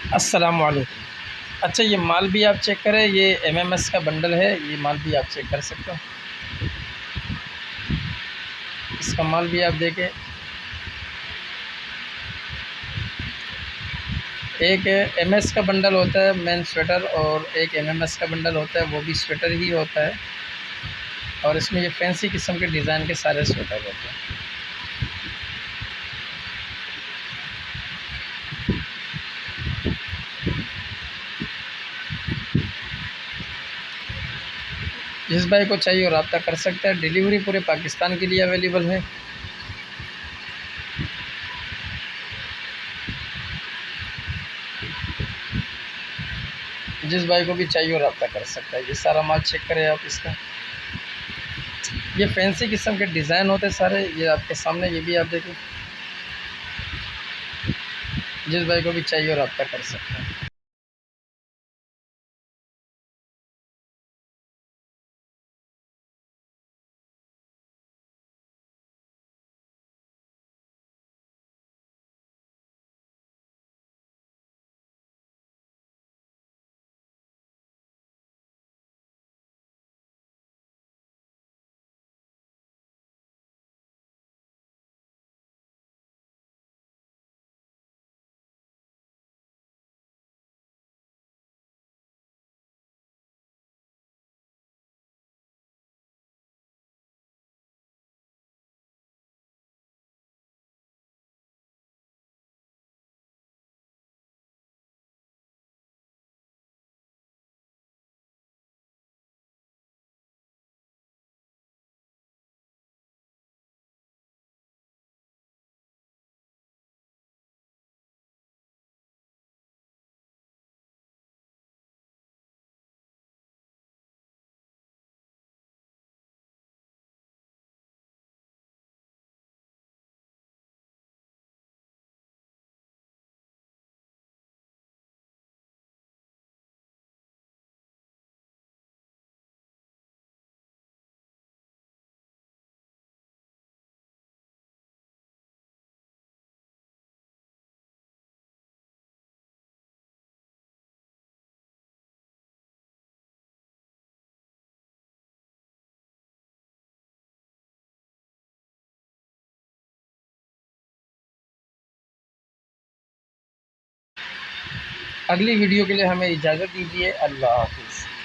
अस्सलाम वालेकुम। अच्छा, ये माल भी आप चेक करें, ये एमएमएस का बंडल है, ये माल भी आप चेक कर सकते हो। इसका माल भी आप देखें। एक एमएस का बंडल होता है मेन स्वेटर, और एक एमएमएस का बंडल होता है वो भी स्वेटर ही होता है। और इसमें ये फैंसी किस्म के डिज़ाइन के सारे स्वेटर होते हैं। जिस भाई को चाहिए वो रब्ता कर सकता है। डिलीवरी पूरे पाकिस्तान के लिए अवेलेबल है। जिस भाई को भी चाहिए वो रब्ता कर सकता है। ये सारा माल चेक करें आप इसका। ये फैंसी किस्म के डिज़ाइन होते हैं सारे, ये आपके सामने, ये भी आप देखें। जिस भाई को भी चाहिए वो रब्ता कर सकता है। अगली वीडियो के लिए हमें इजाज़त दीजिए। अल्लाह हाफ़िज़।